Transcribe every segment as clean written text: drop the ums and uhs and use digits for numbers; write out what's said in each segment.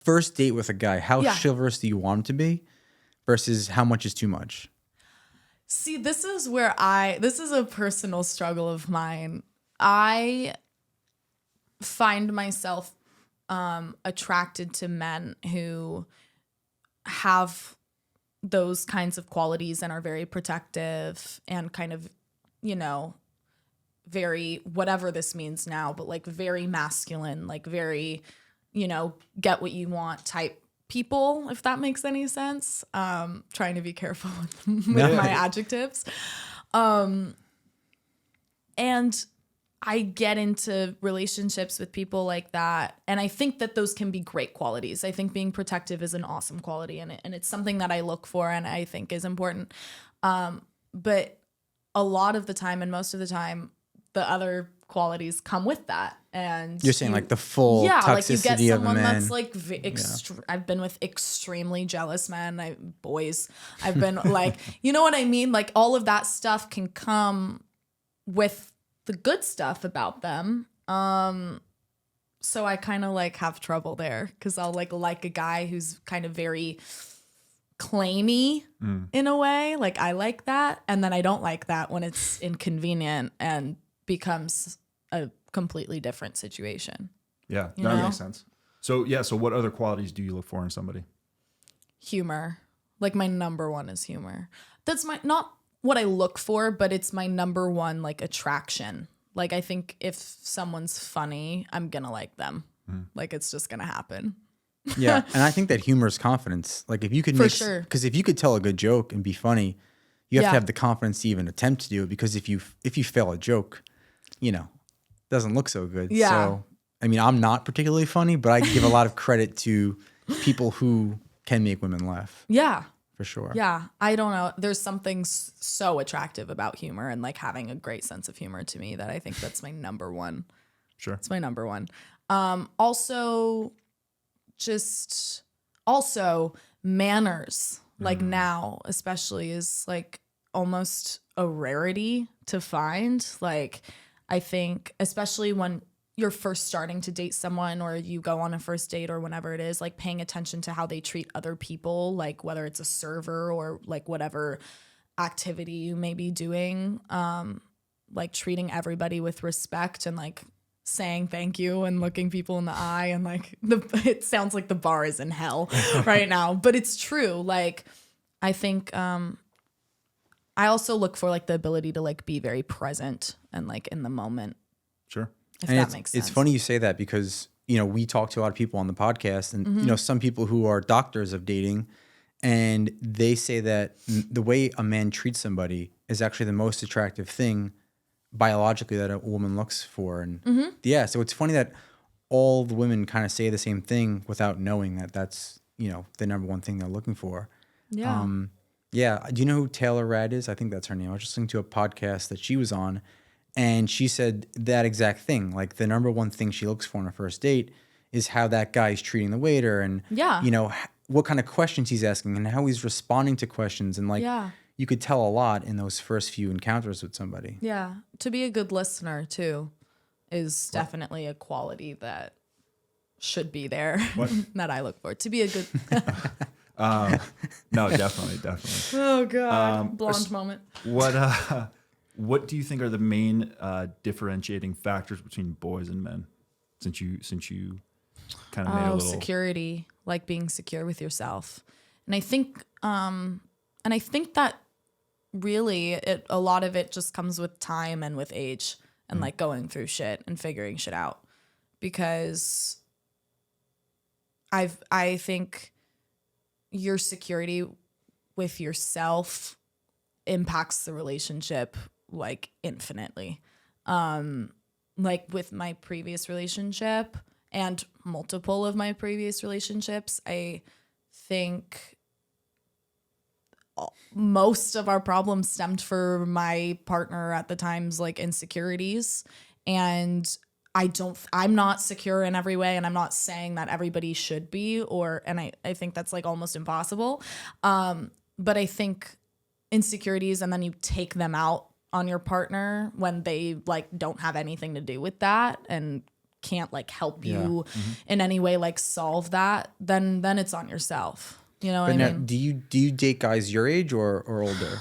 first date with a guy, how Yeah. chivalrous do you want him to be versus how much is too much? See, this is a personal struggle of mine. I find myself attracted to men who have those kinds of qualities and are very protective and kind of, very, whatever this means now, but like very masculine, like very, get what you want type people, if that makes any sense. Trying to be careful with my adjectives. And I get into relationships with people like that. And I think that those can be great qualities. I think being protective is an awesome quality, and it's something that I look for and I think is important. But a lot of the time and most of the time, the other qualities come with that. And You're saying like the full toxicity like you get someone of a man. that's like I've been with extremely jealous men, boys. I've been like, you know what I mean? Like all of that stuff can come with the good stuff about them. So I kind of like have trouble there because I'll like a guy who's kind of very claimy in a way. Like I like that. And then I don't like that when it's inconvenient and becomes a completely different situation. Yeah, that makes sense. So what other qualities do you look for in somebody? Humor. Like my number one is humor. That's not what I look for, but it's my number one like attraction. Like I think if someone's funny, I'm gonna like them. Like it's just gonna happen. Yeah, and I think that humor is confidence. Like if you could sure. because if you could tell a good joke and be funny, you have to have the confidence to even attempt to do it. Because if you fail a joke, doesn't look so good. Yeah. So I mean, I'm not particularly funny, but I give a lot of credit to people who can make women laugh. Yeah. For sure. Yeah. I don't know. There's something so attractive about humor and like having a great sense of humor to me that I think that's my number one. Sure. It's my number one. Also manners, like now especially, is like almost a rarity to find. Like I think especially when you're first starting to date someone or you go on a first date or whenever it is, like paying attention to how they treat other people, like whether it's a server or like whatever activity you may be doing, like treating everybody with respect and like saying thank you and looking people in the eye, and like it sounds like the bar is in hell right now, but it's true. Like I think I also look for like the ability to like be very present and like in the moment. Sure. If that makes sense. It's funny you say that because, we talk to a lot of people on the podcast and, some people who are doctors of dating, and they say that the way a man treats somebody is actually the most attractive thing biologically that a woman looks for. And yeah, so it's funny that all the women kind of say the same thing without knowing that that's, the number one thing they're looking for. Yeah. Yeah. Do you know who Taylor Rad is? I think that's her name. I was just listening to a podcast that she was on, and she said that exact thing. Like the number one thing she looks for on a first date is how that guy's treating the waiter and, what kind of questions he's asking and how he's responding to questions. And like, you could tell a lot in those first few encounters with somebody. Yeah. To be a good listener too is definitely a quality that should be there that I look for. To be a good... No, definitely. Oh God. Blonde moment. What do you think are the main differentiating factors between boys and men? Since you kind of made a little security, like being secure with yourself, and I think that really a lot of it just comes with time and with age and like going through shit and figuring shit out, because I think your security with yourself impacts the relationship like infinitely. Like with my previous relationship and multiple of my previous relationships, I think most of our problems stemmed for my partner at the time's like insecurities. And I'm not secure in every way, and I'm not saying that everybody should be, and I think that's like almost impossible. But I think insecurities, and then you take them out on your partner when they like don't have anything to do with that, and can't like help you in any way, like solve that, then it's on yourself. You know what I Now, mean? do you date guys your age or older?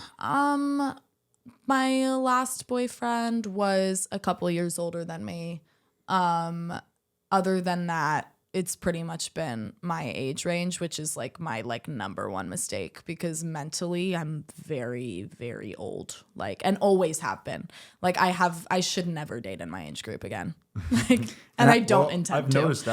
My last boyfriend was a couple of years older than me. Other than that, it's pretty much been my age range, which is like my like number one mistake, because mentally I'm very, very old, like, and always have been. Like I should never date in my age group again. Like, and I don't intend I've to. noticed that